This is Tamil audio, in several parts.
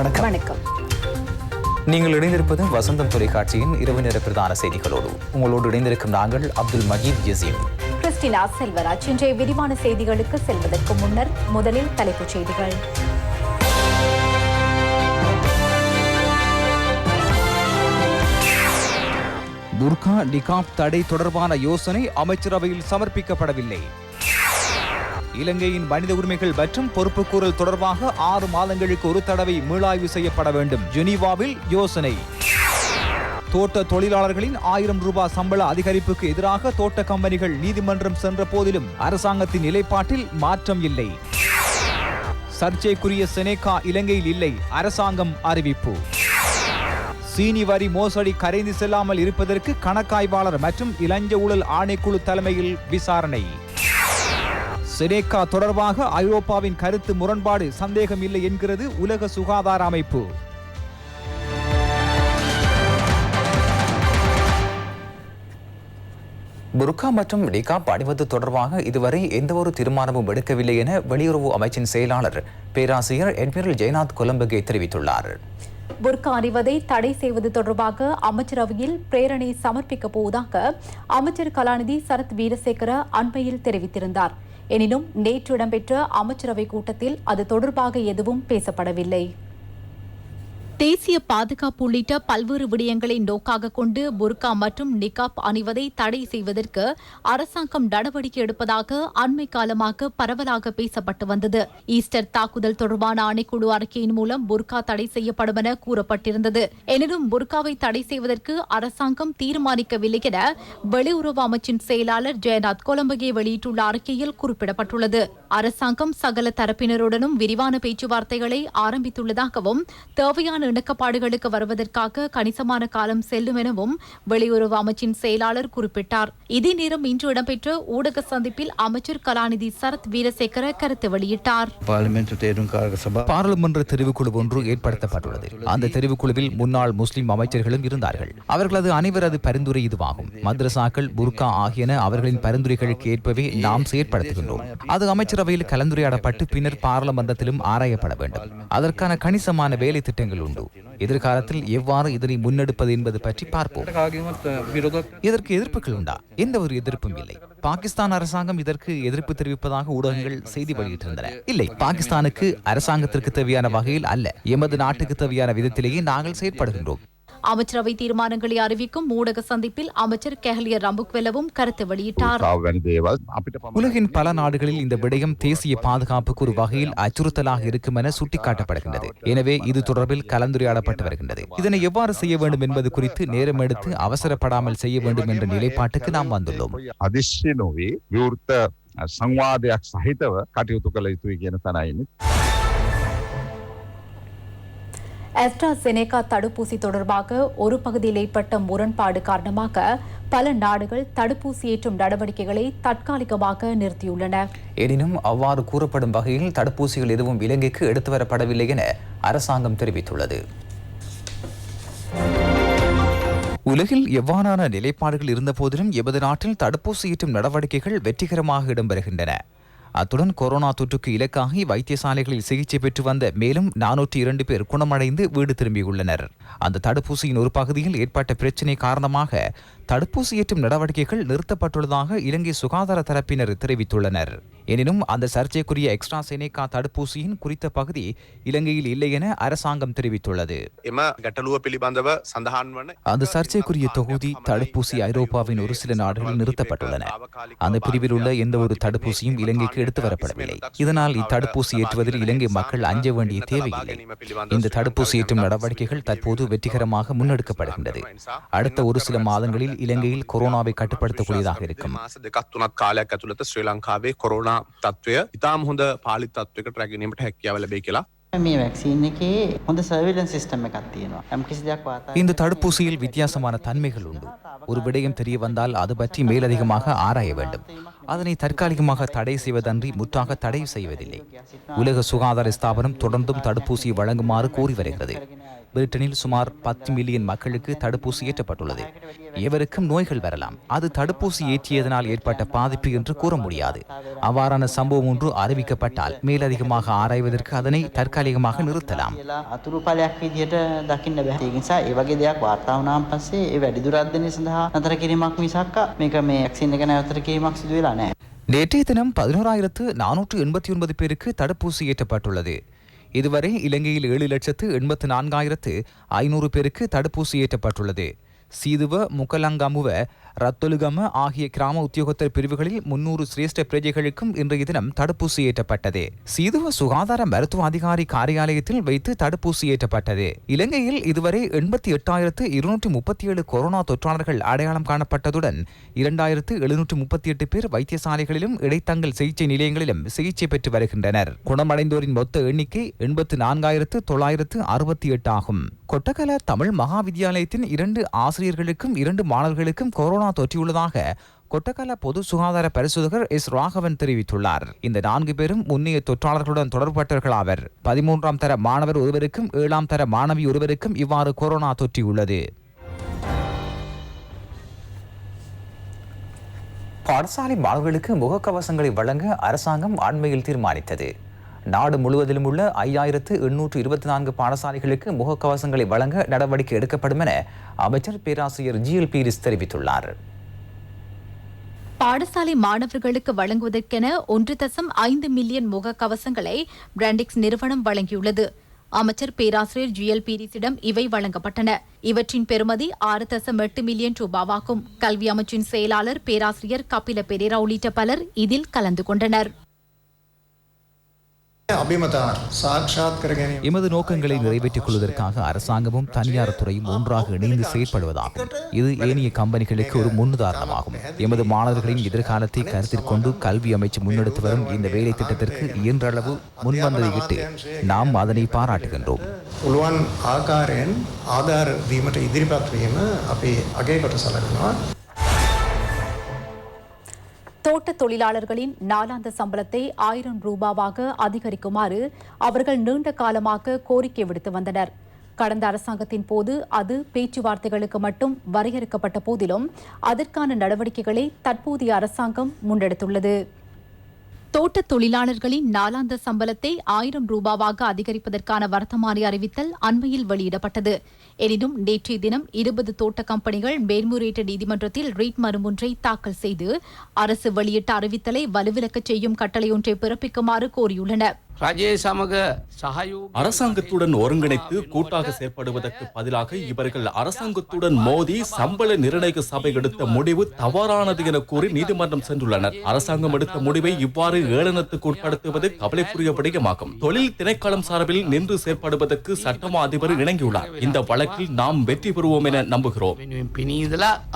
வணக்கம். வணக்கம். நீங்கள் இணைந்திருப்பது வசந்தம் தொலைக்காட்சியின் இரவு நேர பிரதான செய்திகளோடு. உங்களோடு இணைந்திருக்கும் நாங்கள் அப்துல் மஜீத் ஜசீம், கிறிஸ்டினா செல்வராஜ். இன்றைய விரிவான செய்திகளுக்கு செல்வதற்கு முன்னர் முதலில் தலைப்புச் செய்திகள். புர்கா நிகாப் தடை தொடர்பான யோசனை அமைச்சரவையில் சமர்ப்பிக்கப்படவில்லை. இலங்கையின் மனித உரிமைகள் மற்றும் பொறுப்புக்கூறல் தொடர்பாக 6 மாதங்களுக்கு ஒரு தடவை மீளாய்வு செய்யப்பட வேண்டும். ஜெனீவாவில் யோசனை. தோட்ட தொழிலாளர்களின் 1000 ரூபாய் சம்பள அதிகரிப்புக்கு எதிராக தோட்ட கம்பெனிகள் நீதிமன்றம் சென்ற போதிலும் அரசாங்கத்தின் நிலைப்பாட்டில் மாற்றம் இல்லை. சர்ச்சைக்குரிய செனேகா இலங்கையில் இல்லை, அரசாங்கம் அறிவிப்பு. சீனி வரி மோசடி கரைந்து செல்லாமல் இருப்பதற்கு கணக்காய்வாளர் மற்றும் இலஞ்ச ஊழல் ஆணைக்குழு தலைமையில் விசாரணை. செனேகா தொடர்பாக ஐரோப்பாவின் கருத்து முரண்பாடு, சந்தேகம் இல்லை என்கிறது உலக சுகாதார அமைப்பு. புர்கா மற்றும் நிகாப் அணிவது தொடர்பாக இதுவரை எந்தவொரு தீர்மானமும் எடுக்கவில்லை என வெளியுறவு அமைச்சின் செயலாளர் பேராசிரியர் எட்மிரல் ஜெயநாத் கொலம்பகே தெரிவித்துள்ளார். புர்கா அணிவதை தடை செய்வது தொடர்பாக அமைச்சரவையில் பிரேரணை சமர்ப்பிக்கப் போவதாக அமைச்சர் கலாநிதி சரத் வீரசேகர அண்மையில் தெரிவித்திருந்தார். எனினும் நேற்று இடம்பெற்ற அமைச்சரவை கூட்டத்தில் அது தொடர்பாக எதுவும் பேசப்படவில்லை. தேசிய பாதுகாப்பு உள்ளிட்ட பல்வேறு விடயங்களை நோக்காக கொண்டு புர்கா மற்றும் நிகாப் அணிவதை தடை செய்வதற்கு அரசாங்கம் நடவடிக்கை எடுப்பதாக அண்மை காலமாக பரவலாக பேசப்பட்டு வந்தது. ஈஸ்டர் தாக்குதல் தொடர்பான ஆணைக்குழு அறிக்கையின் மூலம் புர்கா தடை செய்யப்படும் என கூறப்பட்டிருந்தது. எனினும் புர்காவை தடை செய்வதற்கு அரசாங்கம் தீர்மானிக்கவில்லை என வெளியுறவு அமைச்சின் செயலாளர் ஜெயநாத் கொலம்பகே வெளியிட்டுள்ள அறிக்கையில் குறிப்பிடப்பட்டுள்ளது. அரசாங்கம் சகல தரப்பினருடனும் விரிவான பேச்சுவார்த்தைகளை ஆரம்பித்துள்ளதாகவும் தேவையான இணக்கப்பாடுகளுக்கு வருவதற்காக கணிசமான காலம் செல்லும் எனவும் வெளியுறவு அமைச்சின் செயலாளர் குறிப்பிட்டார். இதே நேரம் இன்று இடம்பெற்ற ஊடக சந்திப்பில் அமைச்சர் கலாநிதி சரத் வீரசேகர கருத்து வெளியிட்டார். பாராளுமன்ற தெரிவுக்குழு ஒன்று ஏற்படுத்தப்பட்டுள்ளது. அந்த தெரிவுக்குழுவில் முன்னாள் முஸ்லிம் அமைச்சர்களும் இருந்தார்கள். அவர்களது அனைவரது பரிந்துரை இதுவாகும். மദ്രസാக்கள், புர்கா ஆகியன அவர்களின் பரிந்துரைகளுக்கு ஏற்பவே நாம் செயற்படுத்துகின்றோம். அது அமைச்சரவையில் கலந்துரையாடப்பட்டு பின்னர் பாராளுமன்றத்திலும் ஆராயப்பட வேண்டும். அதற்கான கணிசமான வேலை திட்டங்கள் உண்டு. எதிர்காலத்தில் எவ்வாறு இதனை முன்னெடுப்பது என்பது பற்றி பார்ப்போம். இதற்கு எதிர்ப்புகள் உண்டா? எந்த ஒரு எதிர்ப்பும் இல்லை. பாகிஸ்தான் அரசாங்கம் இதற்கு எதிர்ப்பு தெரிவிப்பதாக ஊடகங்கள் செய்தி வெளியிட்டிருந்தன. இல்லை, பாகிஸ்தானுக்கு அரசாங்கத்திற்கு தேவையான வகையில் அல்ல, எமது நாட்டுக்கு தேவையான விதத்திலேயே நாங்கள் செயற்படுகின்றோம். அமைச்சரவை தீர்மானங்களை அறிவிக்கும் ஊடக சந்திப்பில் அமைச்சர் கெஹலிய ரம்புக்வெல்லவும் கருத்து வெளியிட்டார். உலகின் பல நாடுகளில் இந்த விடயம் தேசிய பாதுகாப்புக்கு ஒரு வகையில் அச்சுறுத்தலாக இருக்கும் என சுட்டிக்காட்டப்படுகின்றது. எனவே இது தொடர்பில் கலந்துரையாடப்பட்டு வருகின்றது. இதனை எவ்வாறு செய்ய வேண்டும் என்பது குறித்து நேரம் எடுத்து அவசரப்படாமல் செய்ய வேண்டும் என்ற நிலைப்பாட்டுக்கு நாம் வந்துள்ளோம். සංවාදයක් සහිතව කටයුතු කළ යුතුයි කියන තැනයි. AstraZeneca தடுப்பூசி தொடர்பாக ஒரு பகுதியில் ஏற்பட்ட முரண்பாடு காரணமாக பல நாடுகள் தடுப்பூசி ஏற்றும் நடவடிக்கைகளை தற்காலிகமாக நிறுத்தியுள்ளன. எனினும் அவ்வாறு கூறப்படும் வகையில் தடுப்பூசிகள் எதுவும் இலங்கைக்கு எடுத்து வரப்படவில்லை என அரசாங்கம் தெரிவித்துள்ளது. உலகில் எவ்வாறான நிலைப்பாடுகள் இருந்த போதிலும் எமது நாட்டில் தடுப்பூசி ஏற்றும் நடவடிக்கைகள் வெற்றிகரமாக இடம்பெறுகின்றன. அத்துடன் கொரோனா தொற்றுக்கு இலக்காகி வைத்தியசாலைகளில் சிகிச்சை பெற்று வந்த மேலும் 402 பேர் குணமடைந்து வீடு திரும்பியுள்ளனர். அந்த தடுப்பூசியின் ஒரு பகுதியில் ஏற்பட்ட பிரச்சினை காரணமாக தடுப்பூசி ஏற்றும் நடவடிக்கைகள் நிறுத்தப்பட்டுள்ளதாக இலங்கை சுகாதார தரப்பினர் தெரிவித்துள்ளனர். எனினும் அந்த சர்ச்சைக்குரிய AstraZeneca தடுப்பூசியின் குறித்த பகுதி இலங்கையில் இல்லை என அரசாங்கம் தெரிவித்துள்ளது. அந்த சர்ச்சைக்குரிய தொகுதி தடுப்பூசி ஐரோப்பாவின் ஒரு சில நாடுகளில் நிறுத்தப்பட்டுள்ளன. அந்த பிரிவில் உள்ள எந்த ஒரு தடுப்பூசியும் இலங்கைக்கு எடுத்து வரப்படவில்லை. இதனால் இத்தடுப்பூசி ஏற்றுவதில் இலங்கை மக்கள் அஞ்ச வேண்டிய தேவையில்லை. இந்த தடுப்பூசி ஏற்றும் நடவடிக்கைகள் தற்போது வெற்றிகரமாக முன்னெடுக்கப்படுகின்றது. அடுத்த ஒரு சில மாதங்களில் இலங்கையில் கொரோனாவை கட்டுப்படுத்தக்கூடியதாக இருக்கும். තත්වය ඉතාම හොඳ පාලිත් තත්වයකට රැගෙනීමට හැකියාව ලැබේ කියලා. මේ වැක්සින් එකේ හොඳ සර්විලන්ස් සිස්ටම් එකක් තියෙනවා. යම් කිසි දෙයක් වාතාවරණය இந்த தடுப்பூசியில் வித்தியாசமான தன்மைகள் உண்டு. ஒரு விடயம் தெரிய வந்தால் அது பற்றி மேலதிகமாக ஆராய வேண்டும். அதனை தற்காலிகமாக தடை செய்வதன்றி முற்றாக தடை செய்வதில்லை. உலக சுகாதார ஸ்தாபனம் தொடர்ந்தும் தடுப்பூசியை வழங்குமாறு கோரி வருகிறது. பிரிட்டனில் சுமார் 10 மில்லியன் மக்களுக்கு தடுப்பூசி ஏற்றப்பட்டுள்ளது. எவருக்கும் நோய்கள் வரலாம். அது தடுப்பூசி ஏற்றியதனால் ஏற்பட்ட பாதிப்பு என்று கூற முடியாது. அவ்வாறான சம்பவம் ஒன்று அறிவிக்கப்பட்டால் மேலதிகமாக ஆராய்வதற்கு அதனை தற்காலிகமாக நிறுத்தலாம். අතුරුඵලයක් විදිහට දකින්න බැහැ. ඒ නිසා ඒ වගේ දෙයක් වාර්තා වුණාන් පස්සේ ඒ වැඩිදුරක් දෙන්න සඳහා නතර කිරීමක් මිසක් මේක මේ වැක්සින් එක නතර කිරීමක් සිදු වෙලා නැහැ. நேற்றைய தினம் 11,489 பேருக்கு தடுப்பூசி ஏற்றப்பட்டுள்ளது. இதுவரை இலங்கையில் 7,84,500 பேருக்கு தடுப்பூசி ஏற்றப்பட்டுள்ளது. சீதுவ, முக்கலங்கமுவ, ரத்தொலுகம ஆகிய கிராம உத்தியோகத்தர் பிரிவுகளில் 300 சிரேஷ்ட பிரஜைகளுக்கும் இன்றைய தினம் தடுப்பூசி ஏற்றப்பட்டது. சீதுவ சுகாதார மருத்துவ அதிகாரி காரியாலயத்தில் வைத்து தடுப்பூசி ஏற்றப்பட்டது. இலங்கையில் இதுவரை 88,237 கொரோனா தொற்றாளர்கள் அடையாளம் காணப்பட்டதுடன் 2,738 பேர் வைத்தியசாலைகளிலும் இடைத்தங்கல் சிகிச்சை நிலையங்களிலும் சிகிச்சை பெற்று வருகின்றனர். குணமடைந்தோரின் மொத்த எண்ணிக்கை 84,968 ஆகும். கொட்டகல தமிழ் மகா வித்தியாலயத்தின் 2 ஆசிரியர்களுக்கும் 2 மாணவர்களுக்கும் கொரோனா தொற்றியுள்ளதாக கொட்டகல பொது சுகாதார பரிசோதகர் எஸ் ராகவன் தெரிவித்துள்ளார். இந்த 4 பேரும் முன்னைய தொற்றாளர்களுடன் தொடர்பட்டவர்களாவர். 13ஆம் தர மாணவர் ஒருவருக்கும் 7ஆம் தர மாணவி ஒருவருக்கும் இவ்வாறு கொரோனா தொற்றியுள்ளது. பாடசாலை மாணவர்களுக்கு முகக்கவசங்களை வழங்க அரசாங்கம் அண்மையில் தீர்மானித்தது. நாடு முழுவதிலும் உள்ள 5,824 பாடசாலைகளுக்கு முகக்கவசங்களை வழங்க நடவடிக்கை எடுக்கப்படும் என அமைச்சர் பேராசிரியர் GL பீரிஸ் தெரிவித்துள்ளார். பாடசாலை மாணவர்களுக்கு வழங்குவதற்கென 1.5 மில்லியன் முகக்கவசங்களை பிராண்டிக்ஸ் நிறுவனம் வழங்கியுள்ளது. அமைச்சர் பேராசிரியர் GL பீரிஸிடம் இவை வழங்கப்பட்டன. இவற்றின் பெறுமதி 6.8 மில்லியன் ரூபாவாகும். கல்வி அமைச்சின் செயலாளர் பேராசிரியர் கபில பெரேரா உள்ளிட்ட பலர் இதில் கலந்து கொண்டனர். எமது நோக்கங்களை நிறைவேற்றிக் கொள்வதற்காக அரசாங்கமும் தனியார் துறையும் ஒன்றாக இணைந்து செயற்படுவதாகும். இது ஏனைய கம்பெனிகளுக்கு ஒரு முன்னுதாரணமாகும். எமது மாணவர்களின் எதிர்காலத்தை கருத்தில் கொண்டு கல்வி அமைச்சு முன்னெடுத்து வரும் இந்த வேலை திட்டத்திற்கு இயன்றளவு முன்வந்ததையிட்டு நாம் அதனை பாராட்டுகின்றோம். தோட்ட தொழிலாளர்களின் நாளாந்த சம்பளத்தை 1000 ரூபாவாக அதிகரிக்குமாறு அவர்கள் நீண்ட காலமாக கோரிக்கை விடுத்து வந்தனர். கடந்த அரசாங்கத்தின் போது அது பேச்சுவார்த்தைகளுக்கு மட்டும் வரையறுக்கப்பட்ட போதிலும் அதற்கான நடவடிக்கைகளை தற்போதைய அரசாங்கம் முன்னெடுத்துள்ளது. தோட்ட தொழிலாளர்களின் நாளாந்த சம்பளத்தை 1000 ரூபாவாக அதிகரிப்பதற்கான வர்த்தமானி அறிவித்தல் அண்மையில் வெளியிடப்பட்டது. எனினும் நேற்றைய தினம் 20 தோட்ட கம்பெனிகள் மேல்முறையீட்டு நீதிமன்றத்தில் ரீட் மனு ஒன்றை தாக்கல் செய்து அரசு வெளியிட்ட அறிவித்தலை வலுவிலக்கச் செய்யும் கட்டளையொன்றை பிறப்பிக்குமாறு கோரியுள்ளன. அரசாங்கத்துடன் ஒருங்கிணைத்து கூட்டாக செயற்படுவதற்கு பதிலாக இவர்கள் அரசாங்கத்துடன் மோதி சம்பள நிர்ணய சபை எடுத்த முடிவு தவறானது என கூறி நீதிமன்றம் சென்றுள்ளனர். அரசாங்கம் எடுத்த முடிவை இவ்வாறு ஏளனத்துக்கு உட்படுத்துவது கவலைக்குரிய விடயமாகும். தொழில் திணைக்களம் சார்பில் நின்று செயற்படுவதற்கு சட்டமா அதிபர் இணங்கியுள்ளார். இந்த வழக்கில் நாம் வெற்றி பெறுவோம் என நம்புகிறோம்.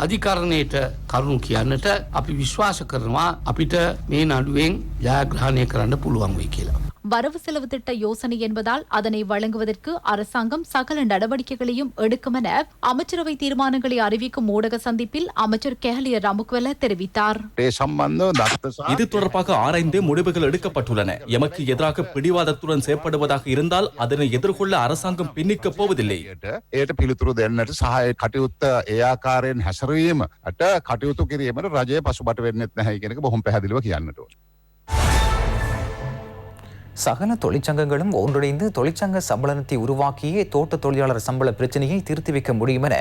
அதிகாரණයට කරුණු කියන්නට අපි විශ්වාස කරනවා අපිට මේ නඩුවෙන් ජයග්‍රහණය කරන්න පුළුවන් වෙයි කියලා. வரவு செலவு திட்ட யோசனை என்பதால் அதனை வழங்குவதற்கு அரசாங்கம் சகல நடவடிக்கைகளையும் எடுக்கும் என அமைச்சரவை தீர்மானங்களை அறிவிக்கும் ஊடக சந்திப்பில் அமைச்சர் கெஹலிய ரமுக்வெல தெரிவித்தார். இது தொடர்பாக ஆராய்ந்து முடிவுகள் எடுக்கப்பட்டுள்ளன. எமக்கு எதிராக பிடிவாதத்துடன் செயற்படுவதாக இருந்தால் அதனை எதிர்கொள்ள அரசாங்கம் பின்னிக்கப் போவதில்லை. ඒට පිළිතුරු දෙන්නට සහාය කටයුත්ත ඒ ආකාරයෙන් හැසිරීමට කටයුතු කිරීමට රජය පසුබට වෙන්නෙත් නැහැ කියන එක බොහොම පැහැදිලිව කියන්නට ඕනේ. சகல தொழிற்சங்கங்களும் ஒன்றிணைந்து தொழிற்சங்க சம்மேளனத்தை உருவாக்கியே தோட்ட தொழிலாளர் சம்பள பிரச்சினையை தீர்த்து வைக்க முடியும் என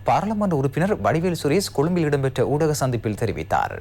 பாராளுமன்ற உறுப்பினர் வடிவேல் சுரேஷ் கொழும்பில் இடம்பெற்ற ஊடக சந்திப்பில் தெரிவித்தார்.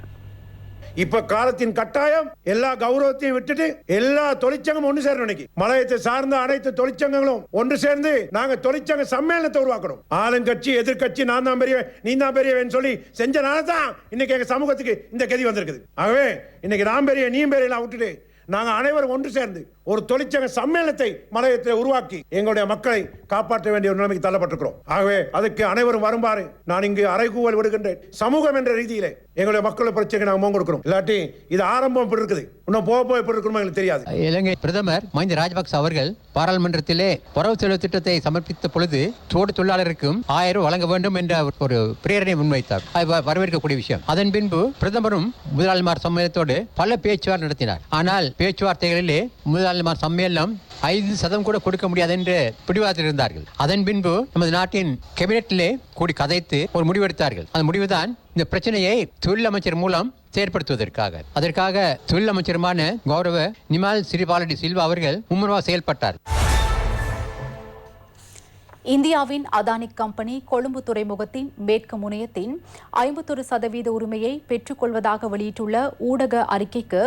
இப்ப காலத்தின் கட்டாயம் எல்லா கௌரவத்தையும் விட்டுட்டு எல்லா தொழிற்சங்கமும் ஒன்று சேரணும். இன்னைக்கு மலையத்தை சார்ந்த அனைத்து தொழிற்சங்கங்களும் ஒன்று சேர்ந்து நாங்க தொழிற்சங்க சம்மேளனத்தை உருவாக்கணும். ஆளுங்கட்சி எதிர்கட்சி நான் தான் பெரியவன் நீ தான் பெரியவன் சொல்லி செஞ்சனால தான் இன்னைக்கு எங்க சமூகத்துக்கு இந்த கதி வந்திருக்குது. ஆகவே இன்னைக்கு நான் பெரிய நீ பெரிய எல்லாம் விட்டுட்டு நாங்க அனைவரும் ஒன்று சேர்ந்து ஒரு தொழிற்சங்க சம்மேளனத்தை மலையத்தில் உருவாக்கி எங்களுடைய மக்களை காப்பாற்ற வேண்டிய ஒரு நிலைமைக்கு தள்ளப்பட்டிருக்கிறோம். ஆகவே அதுக்கு அனைவரும் வருமாறு நான் இங்கு அறைகூவல் விடுகின்றேன். சமூகம் என்ற ரீதியிலே எங்களுடைய மக்கள் பிரச்சனைக்கு நாங்கள் முகம் கொடுக்கிறோம். இல்லாட்டி இது ஆரம்பம் எப்படி இருக்குது, இன்னும் போக எப்படி இருக்கணும் எங்களுக்கு தெரியாது. இலங்கை பிரதமர் மஹிந்த ராஜபக்ச அவர்கள் பாராளுமன்றத்திலே வரவு செலவு திட்டத்தை சமர்ப்பித்த பொழுது தோட்ட தொழிலாளருக்கும் 1000 வழங்க வேண்டும் என்ற ஒரு பிரேரணை முன்வைத்தார். வரவேற்கக்கூடிய விஷயம். அதன் பின்பு பிரதமரும் முதலாளிமார் சம்மேளனத்தோடு பல பேச்சுவார்த்தை நடத்தினார். ஆனால் பேச்சுவார்த்தைகளிலே முதலாளி பாராளுமன்ற சம்மேளனம் 5% கூட கொடுக்க முடியாது என்று பிடிவாதத்தில் இருந்தார்கள். அதன் பின்பு நமது நாட்டின் கேபினெட்டிலே கூடி கதைத்து ஒரு முடிவெடுத்தார்கள். அந்த முடிவுதான் இந்த பிரச்சனையை தொழில் அமைச்சர் மூலம் செயற்படுத்துவதற்காக. அதற்காக தொழில் அமைச்சருமான கௌரவ நிமால் சிறிபாலடி சில்வா அவர்கள் மும்முரமாக செயல்பட்டார். இந்தியாவின் அதானி கம்பெனி கொழும்பு துறைமுகத்தின் மேற்கு முனையத்தின் 51% உரிமையை பெற்றுக்கொள்வதாக வெளியிட்டுள்ள ஊடக அறிக்கைக்கு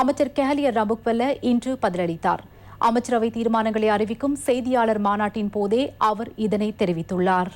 அமைச்சர் கெஹலிய ரம்புக்வெல்ல இன்று பதிலளித்தார். அமைச்சரவை தீர்மானங்களை அறிவிக்கும் செய்தியாளர் மாநாட்டின் போதே அவர் இதனை தெரிவித்துள்ளார்.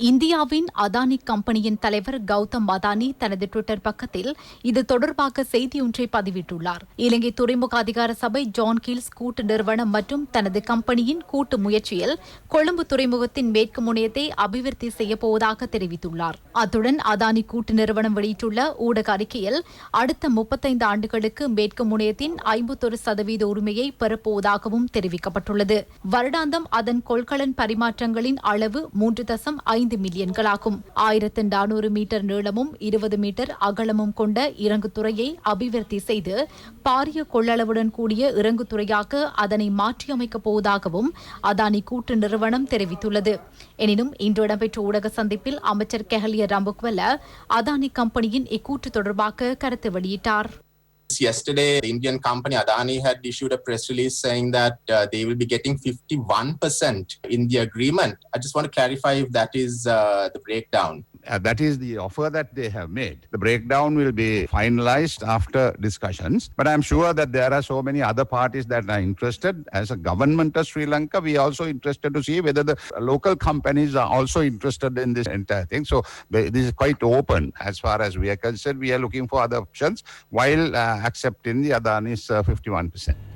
இந்தியாவின் அதானி கம்பெனியின் தலைவர் கௌதம் அதானி தனது ட்விட்டர் பக்கத்தில் இது தொடர்பாக செய்தியொன்றை பதிவிட்டுள்ளார். இலங்கை துறைமுக அதிகார சபை ஜான் கீல்ஸ் கூட்டு நிறுவனம் மற்றும் தனது கம்பெனியின் கூட்டு முயற்சியில் கொழும்பு துறைமுகத்தின் மேற்கு முனையத்தை அபிவிருத்தி செய்யப்போவதாக தெரிவித்துள்ளார். அத்துடன் அதானி கூட்டு நிறுவனம் வெளியிட்டுள்ள ஊடக அறிக்கையில் அடுத்த 35 ஆண்டுகளுக்கு மேற்கு முனையத்தின் 51% உரிமையை பெறப்போவதாகவும் தெரிவிக்கப்பட்டுள்ளது. வருடாந்தம் அதன் கொள்கலன் பரிமாற்றங்களின் அளவு 3.5 மில்லியன்களாகும். 1400 மீட்டர் நீளமும் 20 மீட்டர் அகலமும் கொண்ட இறங்குத்துறையை அபிவிருத்தி செய்து பாரிய கொள்ளளவுடன் கூடிய இறங்குத்துறையாக அதனை மாற்றியமைக்கப் போவதாகவும் அதானி கூட்டு நிறுவனம் தெரிவித்துள்ளது. எனினும் இன்று இடம்பெற்ற ஊடக சந்திப்பில் அமைச்சர் கெஹலிய ரம்புக்வெல்ல அதானி கம்பெனியின் இக்கூற்று தொடர்பாக கருத்து வெளியிட்டார். Yesterday, the Indian company Adani had issued a press release saying that they will be getting 51% in the agreement. I just want to clarify if that is the breakdown. That is the offer that they have made. The breakdown will be finalized after discussions. But I'm sure that there are so many other parties that are interested. As a government of Sri Lanka, we are also interested to see whether the local companies are also interested in this entire thing. So this is quite open as far as we are concerned. We are looking for other options while accepting the Adani's 51%.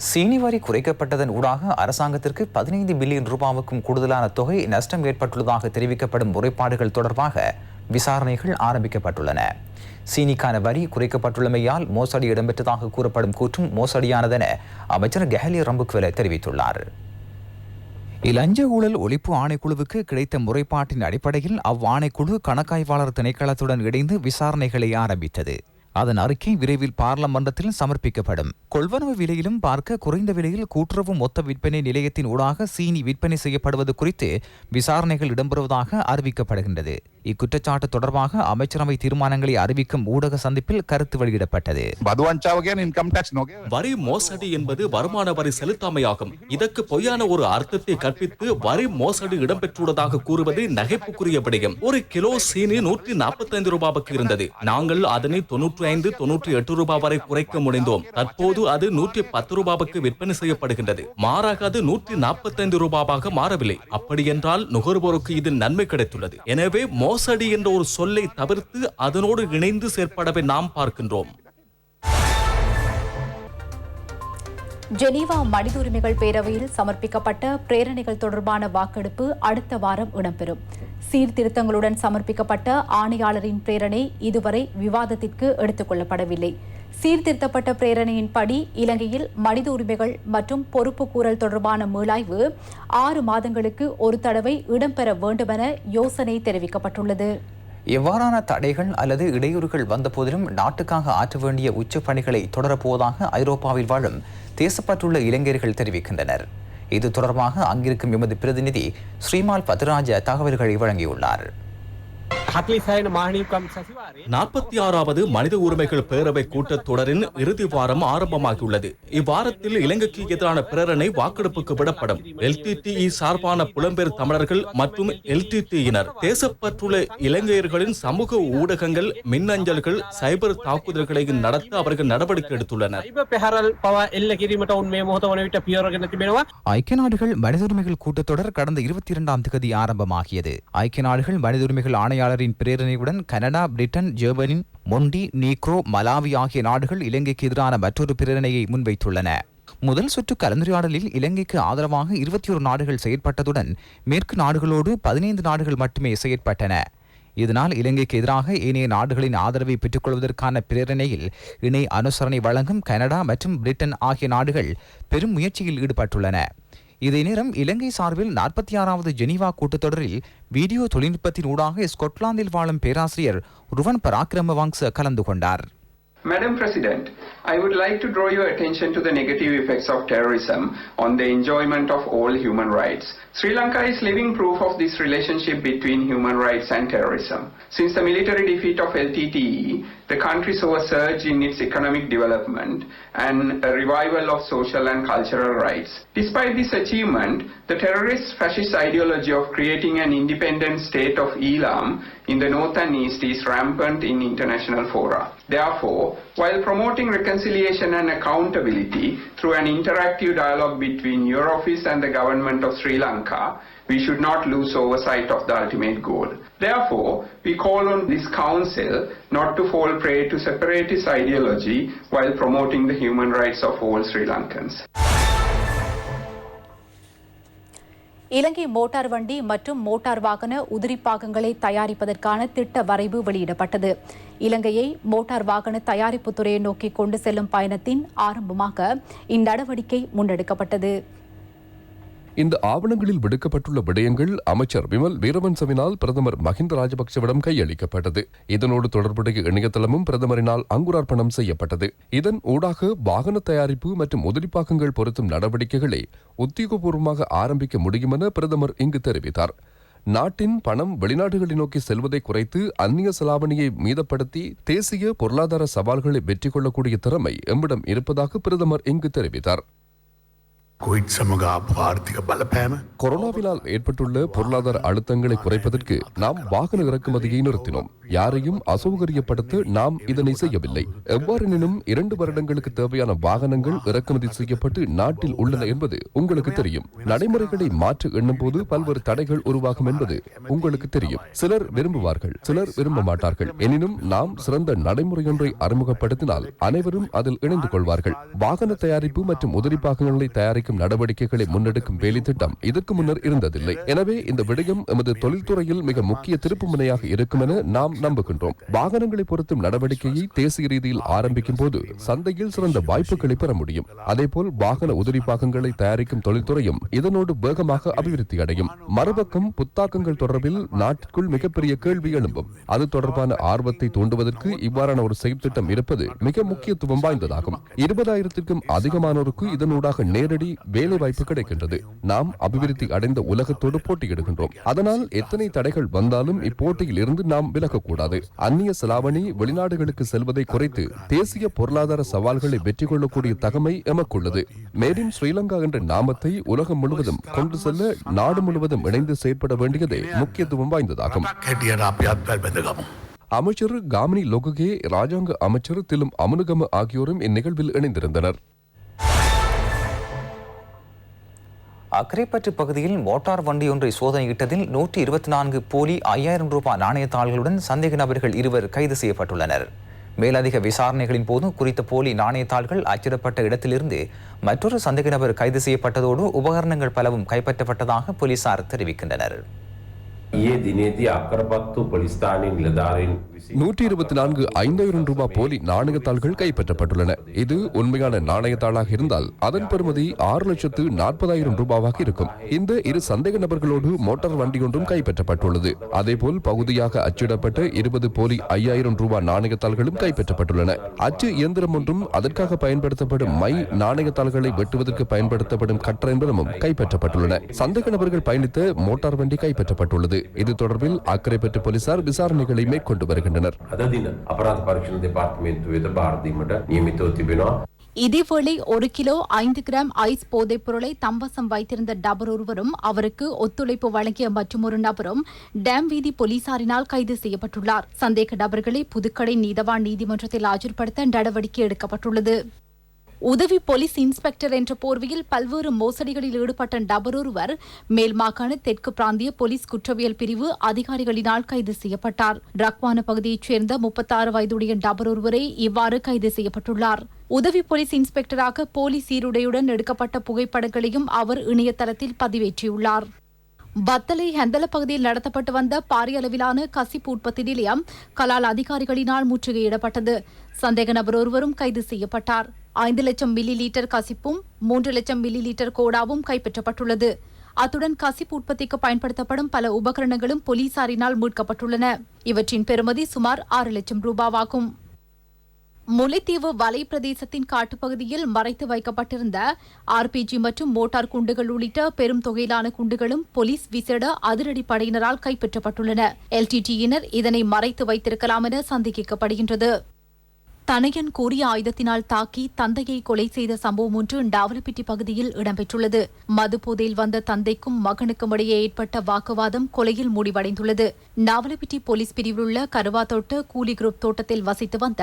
சீனி வரி குறைக்கப்பட்டதன் ஊடாக அரசாங்கத்திற்கு 15 பில்லியன் ரூபாவுக்கும் கூடுதலான தொகை நஷ்டம் ஏற்பட்டுள்ளதாக தெரிவிக்கப்படும் முறைப்பாடுகள் தொடர்பாக விசாரணைகள் ஆரம்பிக்கப்பட்டுள்ளன. சீனிக்கான வரி குறைக்கப்பட்டுள்ளமையால் மோசடி இடம்பெற்றதாக கூறப்படும் கூற்றும் மோசடியானதென அமைச்சர் கெஹலிய ரம்புக்வெல்ல தெரிவித்துள்ளார். இலஞ்ச ஊழல் ஒழிப்பு ஆணைக்குழுவுக்கு கிடைத்த முறைப்பாட்டின் அடிப்படையில் அவ்வாணைக்குழு கணக்காய்வாளர் திணைக்களத்துடன் இணைந்து விசாரணைகளை ஆரம்பித்தது. அதன் அறிக்கை விரைவில் பாராளுமன்றத்தில் சமர்ப்பிக்கப்படும். கொள்வனவு விலையிலும் பார்க்க குறைந்த விலையில் கூட்டுறவு மொத்த விற்பனை நிலையத்தின் ஊடாக சீனி விற்பனை செய்யப்படுவது குறித்து விசாரணைகள் இடம்பெறுவதாக அறிவிக்கப்படுகின்றது. இக்குற்றச்சாட்டு தொடர்பாக அமைச்சரவை தீர்மானங்களை அறிவிக்கும் ஊடக சந்திப்பில் கருத்து வெளியிடப்பட்டது. வரி மோசடி என்பது வருமான வரி செலுத்தாமையாகும். இதற்கு பொய்யான ஒரு அர்த்தத்தை கற்பித்து வரி மோசடி இடம்பெற்றுள்ளதாக கூறுவது நகைப்புக்குரிய விடயம். ஒரு கிலோ சீனி 145 ரூபாவுக்கு இருந்தது. நாங்கள் அதனை 95-98 ரூபாய் வரை குறைக்க முடிந்தோம். தற்போது அது 110 ரூபாவுக்கு விற்பனை செய்யப்படுகின்றது. மாறாக அது 145 ரூபாவாக மாறவில்லை. அப்படி என்றால் நுகர்வோருக்கு இது நன்மை கிடைத்துள்ளது. எனவே மோசடி என்ற ஒரு சொல்லை தவிர்த்து அதனோடு இணைந்து செயற்படவே நாம் பார்க்கின்றோம். ஜெனீவா மனித உரிமைகள் பேரவையில் சமர்ப்பிக்கப்பட்ட பிரேரணைகள் தொடர்பான வாக்கெடுப்பு அடுத்த வாரம் இடம்பெறும். சீர்திருத்தங்களுடன் சமர்ப்பிக்கப்பட்ட ஆணையாளரின் பிரேரணை இதுவரை விவாதத்திற்கு எடுத்துக் கொள்ளப்படவில்லை. சீர்திருத்தப்பட்ட பிரேரணையின்படி இலங்கையில் மனித உரிமைகள் மற்றும் பொறுப்பு கூறல் தொடர்பான மீளாய்வு 6 மாதங்களுக்கு ஒரு தடவை இடம்பெற வேண்டுமென யோசனை தெரிவிக்கப்பட்டுள்ளது. எவ்வாறான தடைகள் அல்லது இடையூறுகள் வந்த போதிலும் நாட்டுக்காக ஆற்ற வேண்டிய உச்ச பணிகளை தொடரப்போவதாக ஐரோப்பாவில் வாழும் தேசப்பற்றுள்ள இளைஞர்கள் தெரிவிக்கின்றனர். இது தொடர்பாக அங்கிருக்கும் எமது பிரதிநிதி ஸ்ரீமால் பத்ராஜ தகவல்களை வழங்கியுள்ளார். 46வது மனித உரிமைகள் பேரவை கூட்டத்தொடரின் இறுதி வாரம் ஆரம்பமாகியுள்ளது. இவ்வாரத்தில் இலங்கைக்கு எதிரான பிரேரணை வாக்கெடுப்புக்கு விடப்படும். LTTE சார்பான புலம்பெயர் தமிழர்கள் மற்றும் LTTயினர் தேசப்பற்றுள்ள இலங்கையர்களின் சமூக ஊடகங்கள், மின்னஞ்சல்கள், சைபர் தாக்குதல்களை நடத்த அவர்கள் நடவடிக்கை எடுத்துள்ளனர். ஐக்கிய நாடுகள் மனித உரிமைகள் கூட்டத்தொடர் கடந்த 22ஆம் தேதி ஆரம்பமாகியது. ஐக்கிய நாடுகள் மனித உரிமைகள் ஆணையாளரின் பிரேரணையுடன் Canada, Britain, Germany, Montenegro, Malawi ஆகிய நாடுகள் இலங்கைக்கு எதிரான மற்றொரு பிரேரணையை முன்வைத்துள்ளன. முதல் சுற்று கலந்துரையாடலில் இலங்கைக்கு ஆதரவாக 21 நாடுகள் செயற்பட்டதுடன் மேற்கு நாடுகளோடு 15 நாடுகள் மட்டுமே செயற்பட்டன. இதனால் இலங்கைக்கு எதிராக ஏனைய நாடுகளின் ஆதரவை பெற்றுக்கொள்வதற்கான பிரேரணையில் இணை அனுசரணை வழங்கும் கனடா மற்றும் பிரிட்டன் ஆகிய நாடுகள் பெரும் முயற்சியில் ஈடுபட்டுள்ளன. இதே நேரம் இலங்கை சார்பில் 46வது ஜெனீவா கூட்டத்தொடரில் வீடியோ தொழில்நுட்பத்தின் ஊடாக ஸ்கொட்லாந்தில் வாழும் பேராசிரியர் ருவன் பராக்கிரமவங்ச கலந்து கொண்டார். Madam President, I would like to draw your attention to the negative effects of terrorism on the enjoyment of all human rights. Sri Lanka is living proof of this relationship between human rights and terrorism. Since the military defeat of LTTE, the country saw a surge in its economic development and a revival of social and cultural rights. Despite this achievement, the terrorist fascist ideology of creating an independent state of Elam in the north and east is rampant in international fora. Therefore, while promoting reconciliation and accountability through an interactive dialogue between your office and the government of Sri Lanka, we should not lose oversight of the ultimate goal. Therefore, we call on this Council not to fall prey to separatist ideology while promoting the human rights of all Sri Lankans. Ilangai motor வண்டி மற்றும் மோட்டார் வாகன உதிரிப்பாகங்களை தயாரிப்பதற்கான திட்ட வரைவு வெளியிடப்பட்டது. இலங்கையை மோட்டார் வாகன தயாரிப்பு துறையை நோக்கி கொண்டு செல்லும் பயணத்தின் ஆரம்பமாக இந்நடவடிக்கை முன்னெடுக்கப்பட்டது. இந்த ஆவணங்களில் விடுக்கப்பட்டுள்ள விடயங்கள் அமைச்சர் விமல் வீரவன்சவினால் பிரதமர் மஹிந்த ராஜபக்சவிடம் கையளிக்கப்பட்டது. இதனோடு தொடர்புடைய இணையதளமும் பிரதமரினால் அங்குரார்ப்பணம் செய்யப்பட்டது. இதன் ஊடாக வாகன தயாரிப்பு மற்றும் உதிரிப்பாகங்கள் பொருத்தும் நடவடிக்கைகளை உத்தியோகபூர்வமாக ஆரம்பிக்க முடியும் என பிரதமர் இங்கு தெரிவித்தார். நாட்டின் பணம் வெளிநாடுகளை நோக்கி செல்வதை குறைத்து அந்நிய செலாவணியை மீதப்படுத்தி தேசிய பொருளாதார சவால்களை வெற்றி கொள்ளக்கூடிய திறமை எம்மிடம் இருப்பதாக பிரதமர் இங்கு தெரிவித்தார். கொரோனாவினால் ஏற்பட்டுள்ள பொருளாதார அழுத்தங்களை குறைப்பதற்கு நாம் வாகன இறக்குமதியை நிறுத்தினோம். யாரையும் அசௌகரியப்படுத்த நாம் இதனை செய்யவில்லை. எவ்வாறெனினும் 2 வருடங்களுக்கு தேவையான வாகனங்கள் இறக்குமதி செய்யப்பட்டு நாட்டில் உள்ளன என்பது உங்களுக்கு தெரியும். நடைமுறைகளை மாற்ற எண்ணும் போது பல்வேறு தடைகள் உருவாகும் என்பது உங்களுக்கு தெரியும். சிலர் விரும்புவார்கள், சிலர் விரும்ப மாட்டார்கள். எனினும் நாம் சிறந்த நடைமுறையொன்றை அறிமுகப்படுத்தினால் அனைவரும் அதில் இணைந்து கொள்வார்கள். வாகன தயாரிப்பு மற்றும் உதிரிப்பாகங்களை தயாரிக்கும் நடவடிக்கைகளை முன்னெடுக்கும் வேலை திட்டம் இதற்கு முன்னர் இருந்ததில்லை. எனவே இந்த விடயம் எமது தொழில்துறையில் மிக முக்கிய திருப்பு முனையாக இருக்கும் என நாம் நம்புகின்றோம். வாகனங்களை பொருத்தும் நடவடிக்கையை தேசிய ரீதியில் ஆரம்பிக்கும் போது சந்தையில் சிறந்த வாய்ப்புகளை பெற முடியும். அதேபோல் வாகன உதிரிப்பாகங்களை தயாரிக்கும் தொழில்துறையும் இதனோடு வேகமாக அபிவிருத்தி அடையும். மறுபக்கம் புத்தாக்கங்கள் தொடர்பில் நாட்டிற்குள் மிகப்பெரிய கேள்வி எழும்பும். அது தொடர்பான ஆர்வத்தை தூண்டுவதற்கு இவ்வாறான ஒரு செயற்திட்டம் இருப்பது மிக முக்கியத்துவம் வாய்ந்ததாகும். 20,000க்கும் அதிகமானோருக்கு இதனூடாக நேரடி வேலை வாய்ப்பு கிடைக்கின்றது. நாம் அபிவிருத்தி அடைந்த உலகத்தோடு போட்டியிடுகின்றோம். அதனால் எத்தனை தடைகள் வந்தாலும் இப்போட்டியில் இருந்து நாம் விலகக்கூடாது. அந்நிய செலாவணி வெளிநாடுகளுக்கு செல்வதை குறைத்து தேசிய பொருளாதார சவால்களை வெற்றி கொள்ளக்கூடிய தகமை எமக்குள்ளது. மேட் இன் ஸ்ரீலங்கா என்ற நாமத்தை உலகம் முழுவதும் கொண்டு செல்ல நாடு முழுவதும் இணைந்து செயற்பட வேண்டியதே முக்கியத்துவம் வாய்ந்ததாகும். அமைச்சர் காமினி லோககே, ராஜாங்க அமைச்சர் திலும் அமுனுகம ஆகியோரும் இந்நிகழ்வில் இணைந்திருந்தனர். அக்கரைப்பற்று பகுதியில் மோட்டார் வண்டி ஒன்றை சோதனையிட்டதில் 124 போலி 5000 ரூபாய் நாணயத்தாள்களுடன் சந்தேக நபர்கள் 2 கைது செய்யப்பட்டுள்ளனர். மேலதிக விசாரணைகளின் போது குறித்த போலி நாணயத்தாள்கள் அச்சிடப்பட்ட இடத்திலிருந்து மற்றொரு சந்தேக நபர் கைது செய்யப்பட்டதோடு உபகரணங்கள் பலவும் கைப்பற்றப்பட்டதாக போலீசார் தெரிவிக்கின்றனர். 124 5000 ரூபாய் போலி நாணயத்தாள்கள் கைப்பற்றப்பட்டுள்ளன. இது உண்மையான நாணயத்தாளாக இருந்தால் அதன் பெறுமதி 6,40,000 ரூபாவாக இருக்கும். இந்த 2 சந்தேக நபர்களோடு மோட்டார் வண்டி ஒன்றும் கைப்பற்றப்பட்டுள்ளது. அதேபோல் பகுதியாக அச்சிடப்பட்ட 20 போலி 5000 ரூபாய் நாணயத்தாள்களும் கைப்பற்றப்பட்டுள்ளன. அச்சு இயந்திரம் ஒன்றும் அதற்காக பயன்படுத்தப்படும் மை நாணயத்தாள்களை வெட்டுவதற்கு பயன்படுத்தப்படும் கட்டர் என்பதும் கைப்பற்றப்பட்டுள்ளன. சந்தேக நபர்கள் பயணித்த மோட்டார் வண்டி கைப்பற்றப்பட்டுள்ளது. இது தொடர்பில் அக்கரைப்பற்று போலீசார் விசாரணைகளை மேற்கொண்டு வருகின்றனர். இதேவேளை 1 கிலோ 5 கிராம் ஐஸ் போதைப் பொருளை தம்பசம் வைத்திருந்த நபர் ஒருவரும் அவருக்கு ஒத்துழைப்பு வழங்கிய மற்றொரு நபரும் டேம் வீதி போலீசாரினால் கைது செய்யப்பட்டுள்ளார். சந்தேக நபர்களை புதுக்கடை நீதவான் நீதிமன்றத்தில் ஆஜர்படுத்த நடவடிக்கை எடுக்கப்பட்டுள்ளது. உதவி போலீஸ் இன்ஸ்பெக்டர் என்ற போர்வையில் பல்வேறு மோசடிகளில் ஈடுபட்ட நபர் ஒருவர் மேல் மாகாண தெற்கு பிராந்திய போலீஸ் குற்றவியல் பிரிவு அதிகாரிகளினால் கைது செய்யப்பட்டார். ரக்வான பகுதியைச் சேர்ந்த 36 வயதுடைய நபர் ஒருவரை இவ்வாறு கைது செய்யப்பட்டுள்ளார். உதவி போலீஸ் இன்ஸ்பெக்டராக போலீஸ் சீருடையுடன் எடுக்கப்பட்ட புகைப்படங்களையும் அவர் இணையதளத்தில் பதிவேற்றியுள்ளார். பத்தலை ஹெந்தல பகுதியில் நடத்தப்பட்டு வந்த பாரிய அளவிலான கசிப்பு உற்பத்தி நிலையம் கலால் அதிகாரிகளினால் முற்றுகையிடப்பட்டது. சந்தேக நபர் ஒருவரும் கைது செய்யப்பட்டார். 5 லட்சம் மில்லி லீட்டர் கசிப்பும் 3 லட்சம் மில்லி லீட்டர் கோடாவும் கைப்பற்றப்பட்டுள்ளது. அத்துடன் கசிப்பு உற்பத்திக்கு பயன்படுத்தப்படும் பல உபகரணங்களும் போலீசாரினால் மீட்கப்பட்டுள்ளன. இவற்றின் பெறுமதி சுமார் 6 லட்சம் ரூபாவாகும். முல்லைத்தீவு வலை பிரதேசத்தின் காட்டுப்பகுதியில் மறைத்து வைக்கப்பட்டிருந்த ஆர்பிஜி மற்றும் மோட்டார் குண்டுகள் உள்ளிட்ட பெரும் தொகையிலான குண்டுகளும் போலீஸ் விசேட அதிரடி படையினரால் கைப்பற்றப்பட்டுள்ளன. எல்டிடியினர் இதனை மறைத்து வைத்திருக்கலாம் என சந்தேகிக்கப்படுகின்றது. தனையன் கூறிய ஆயுதத்தினால் தாக்கி தந்தையை கொலை செய்த சம்பவம் ஒன்று டாவலப்பிட்டி பகுதியில் இடம்பெற்றுள்ளது. மதுபோதையில் வந்த தந்தைக்கும் மகனுக்கும் இடையே ஏற்பட்ட வாக்குவாதம் கொலையில் முடிவடைந்துள்ளது. நாவலப்பிட்டி போலீஸ் பிரிவில் உள்ள கருவாத்தோட்ட கூலி குரூப் தோட்டத்தில் வசித்து வந்த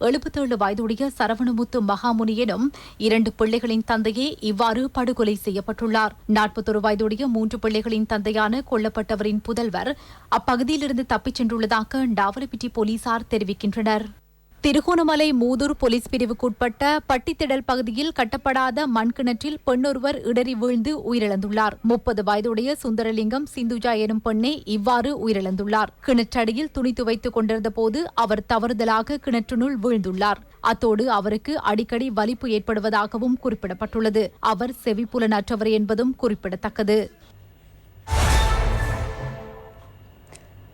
77 வயதுடைய சரவணமுத்து மகாமுனி எனும் 2 பிள்ளைகளின் தந்தையே இவ்வாறு படுகொலை செய்யப்பட்டுள்ளார். 41 வயதுடைய 3 பிள்ளைகளின் தந்தையான கொல்லப்பட்டவரின் புதல்வர் அப்பகுதியிலிருந்து தப்பிச் சென்றுள்ளதாக நாவலப்பிட்டி போலீசார் தெரிவிக்கின்றனர். திருகோணமலை மூதூர் போலீஸ் பிரிவுக்குட்பட்ட பட்டித்திடல் பகுதியில் கட்டப்படாத மண்கிணற்றில் பெண்ணொருவர் இடறி வீழ்ந்து உயிரிழந்துள்ளார். 30 வயதுடைய சுந்தரலிங்கம் சிந்துஜா எனும் பெண்ணே இவ்வாறு உயிரிழந்துள்ளார். கிணற்றடியில் துணி துவைத்துக் கொண்டிருந்த போது அவர் தவறுதலாக கிணற்றினுள் வீழ்ந்துள்ளார். அத்தோடு அவருக்கு அடிக்கடி வலிப்பு ஏற்படுவதாகவும் குறிப்பிடப்பட்டுள்ளது. அவர் செவிப்புலனற்றவர் என்பதும் குறிப்பிடத்தக்கது.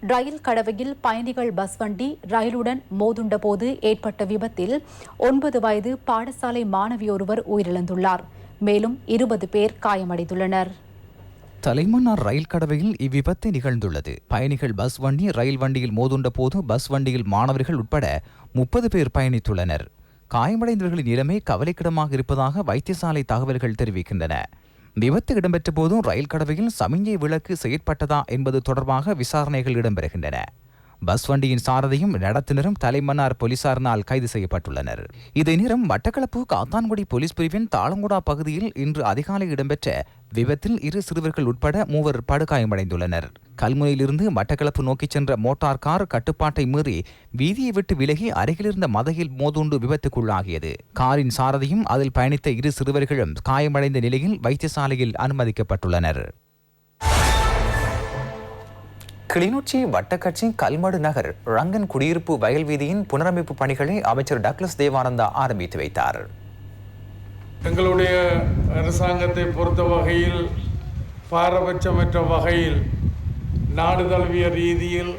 ரயில் கடவையில் பயணிகள் பஸ் வண்டி ரயிலுடன் மோதுண்ட போது ஏற்பட்ட விபத்தில் 9 வயது பாடசாலை மாணவியொருவர் உயிரிழந்துள்ளார். மேலும் 20 பேர் காயமடைந்துள்ளனர். தலைமன்னார் ரயில் கடவையில் இவ்விபத்து நிகழ்ந்துள்ளது. பயணிகள் பஸ் வண்டி ரயில் வண்டியில் மோதுண்ட போது பஸ் வண்டியில் மாணவர்கள் உட்பட 30 பேர் பயணித்துள்ளனர். காயமடைந்தவர்களின் நிலைமை கவலைக்கிடமாக இருப்பதாக வைத்தியசாலை தகவல்கள் தெரிவிக்கின்றன. விபத்து இடம்பெற்ற போதும் ரயில் கடவையில் சமிஞ்சை விளக்கு செயற்பட்டதா என்பது தொடர்பாக விசாரணைகள் இடம்பெறுகின்றன. பஸ் வண்டியின் சாரதியும் நடத்துனரும் தலைமன்னார் போலீசாரினால் கைது செய்யப்பட்டுள்ளனர். இதே நேரம் மட்டக்களப்பு காத்தான்குடி போலீஸ் பிரிவின் தாளங்குடா பகுதியில் இன்று அதிகாலை இடம்பெற்ற விபத்தில் 2 சிறுவர்கள் உட்பட 3 படுகாயமடைந்துள்ளனர். கல்முனையிலிருந்து மட்டக்களப்பு நோக்கிச் சென்ற மோட்டார் கார் கட்டுப்பாட்டை மீறி வீதியை விட்டு விலகி அருகிலிருந்த மதையில் மோதுண்டு விபத்துக்குள்ளாகியது. காரின் சாரதியும் அதில் பயணித்த 2 சிறுவர்களும் காயமடைந்த நிலையில் வைத்தியசாலையில் அனுமதிக்கப்பட்டுள்ளனர். கிளிநொச்சி வட்டக்கட்சி கல்மடு நகர் ரங்கன் குடியிருப்பு வயல் வீதியின் புனரமைப்பு பணிகளை அமைச்சர் டக்ளஸ் தேவானந்தா ஆரம்பித்து வைத்தார். எங்களுடைய அரசாங்கத்தை பொறுத்த வகையில் பாரபட்சமற்ற வகையில் நாடு தழுவிய ரீதியில்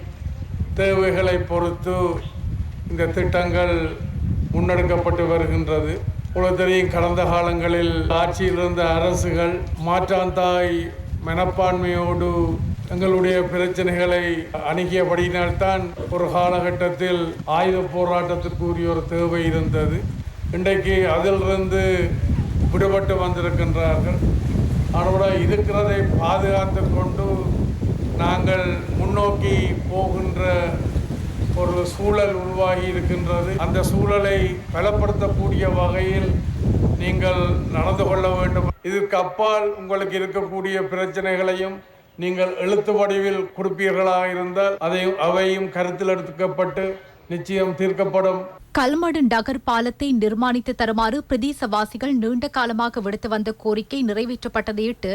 தேவைகளை பொறுத்து இந்த திட்டங்கள் முன்னெடுக்கப்பட்டு வருகின்றது. உலகத்திலேயும் கடந்த காலங்களில் ஆட்சியில் இருந்த அரசுகள் மாற்றாந்தாய் மனப்பான்மையோடு எங்களுடைய பிரச்சனைகளை அணுகியபடியினால்தான் ஒரு காலகட்டத்தில் ஆயுத போராட்டத்திற்குரிய ஒரு தேவை இருந்தது. இன்றைக்கு அதிலிருந்து விடுபட்டு வந்திருக்கின்றார்கள். ஆனால் இருக்கிறதை பாதுகாத்து கொண்டு நாங்கள் முன்னோக்கி போகின்ற ஒரு சூழல் உருவாகி இருக்கின்றது. அந்த சூழலை பலப்படுத்தக்கூடிய வகையில் நீங்கள் நடந்து கொள்ள வேண்டும். இதற்கு அப்பால் உங்களுக்கு இருக்கக்கூடிய பிரச்சனைகளையும் நீங்கள் எழுத்து வடிவில் கொடுப்பீர்களாக இருந்தால் அவையும் கருத்தில் எடுக்கப்பட்டு நிச்சயம் தீர்க்கப்படும். கல்மடு நகர் பாலத்தை நிர்மாணித்து தருமாறு பிரதேசவாசிகள் நீண்ட காலமாக விடுத்து வந்த கோரிக்கை நிறைவேற்றப்பட்டதையிட்டு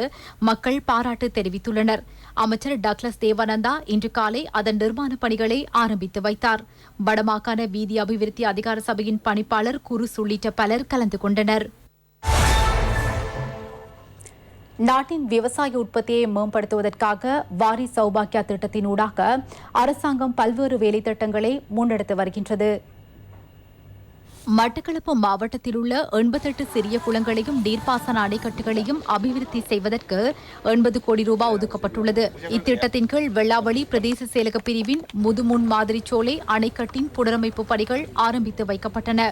மக்கள் பாராட்டு தெரிவித்துள்ளனர். அமைச்சர் டக்ளஸ் தேவானந்தா இன்று காலை அதன் நிர்மாண பணிகளை ஆரம்பித்து வைத்தார். வடமாகாண வீதி அபிவிருத்தி அதிகார சபையின் பணிப்பாளர் குருஸ் உள்ளிட்ட பலர் கலந்து கொண்டனர். நாட்டின் விவசாய உற்பத்தியை மேம்படுத்துவதற்காக வாரி சௌபாக்கியா திட்டத்தினூடாக அரசாங்கம் பல்வேறு வேலைத்திட்டங்களை முன்னெடுத்து வருகின்றது. மட்டக்களப்பு மாவட்டத்தில் உள்ள 88 சிறிய குளங்களையும் நீர்ப்பாசன அணைக்கட்டுகளையும் அபிவிருத்தி செய்வதற்கு 80 கோடி ரூபாய் ஒதுக்கப்பட்டுள்ளது. இத்திட்டத்தின் கீழ் வெள்ளாவளி பிரதேச செயலக பிரிவின் முதுமுன் மாதிரி சோலை அணைக்கட்டின் புனரமைப்பு பணிகள் ஆரம்பித்து வைக்கப்பட்டன.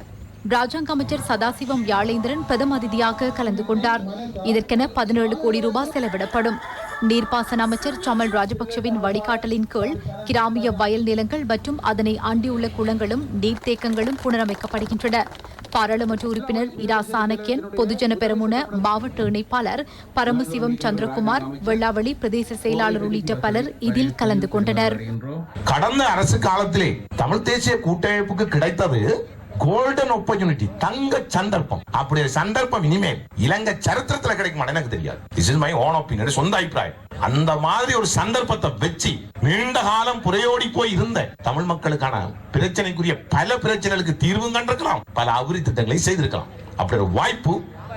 ராஜாங்க அமைச்சர் சதாசிவம் யாழேந்திரன் பிரதம அதிதியாக கலந்து கொண்டார். இதற்கென 17 கோடி ரூபாய் செலவிடப்படும். நீர்ப்பாசன அமைச்சர் சமல் ராஜபக்சவின் வழிகாட்டலின் கீழ் கிராமிய வயல் நிலங்கள் மற்றும் அதனை அண்டியுள்ள குளங்களும் நீர்த்தேக்கங்களும் புனரமைக்கப்படுகின்றன. பாராளுமன்ற உறுப்பினர் இரா சாணக்கியன், பொதுஜன பெரமுன மாவட்ட இணைப்பாளர் பரமசிவம் சந்திரகுமார், வெள்ளாவளி பிரதேச செயலாளர் உள்ளிட்ட பலர் இதில் கலந்து கொண்டனர். கடந்த அரசு காலத்திலே தமிழ் தேசிய கூட்டமைப்புக்கு கிடைத்தது கோல்டன் ஆப்பர்ச்சுனிட்டி, தங்க சந்தர்ப்பம். அப்படி ஒரு சந்தர்ப்பம் இனிமேல் இலங்கை சரித்திரத்தில் கிடைக்குமா எனக்கு தெரியாது. This is my own opinion, சொந்த அபிப்பிராயம். அந்த மாதிரி ஒரு சந்தர்ப்பத்தை வச்சு நீண்ட காலம் புரையோடி போய் இருந்த தமிழ் மக்களுக்கான பிரச்சனைக்குரிய பல பிரச்சனைகளுக்கு தீர்வும் கண்டிருக்கலாம், பல அபிவிருத்தி திட்டங்களை செய்திருக்கலாம். அப்படி ஒரு வாய்ப்பு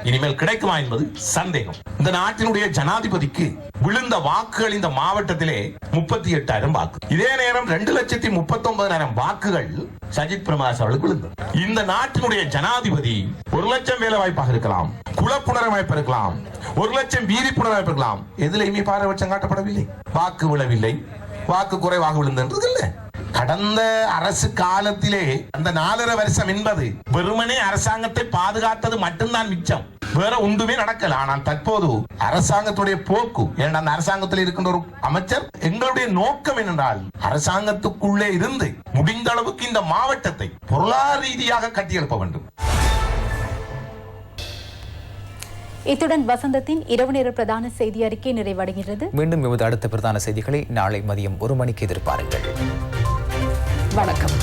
இனிமேல் கிடைக்குமா என்பது சந்தேகம். இந்த நாட்டினுடைய ஜனாதிபதிக்கு விழுந்த வாக்குகள் இந்த மாவட்டத்திலே 38,000 வாக்கு. இதே நேரம் 2,39,000 வாக்குகள் சஜித் பிரேமதாஸ் அவர்களுக்கு விழுந்தது. இந்த நாட்டினுடைய ஜனாதிபதி 1,00,000 வேலை வாய்ப்பாக இருக்கலாம், குலப்புணரமைப்பு இருக்கலாம், 1,00,000 வீதி புனரமைப்பு இருக்கலாம். எதிலையுமே பாரபட்சம் காட்டப்படவில்லை. வாக்கு விழவில்லை, வாக்கு குறைவாக விழுந்தது இல்லை. கடந்த அரசு காலத்திலே அந்த 4.5 வருஷம் என்பது வெறுமனே அரசாங்கத்தை பாதுகாத்தது மட்டும்தான் மிச்சம், வேற ஒன்றுமே நடக்கல. ஆனால் தற்போது அரசாங்கத்துடைய போக்கு, ஏன்னா அந்த அரசாங்கத்தில் இருக்கின்ற ஒரு அமைச்சர், எங்களுடைய நோக்கம் என்னென்றால் அரசாங்கத்துக்குள்ளே இருந்து முடிந்த அளவுக்கு இந்த மாவட்டத்தை பொருளாதார ரீதியாக கட்டியெழுப்ப வேண்டும். இத்துடன் வசந்தத்தின் இரவு நேர பிரதான செய்தி அறிக்கை நிறைவடைகிறது. மீண்டும் எமது அடுத்த பிரதான செய்திகளை நாளை மதியம் 1 மணிக்கு எதிர்பாருங்கள். வணக்கம்.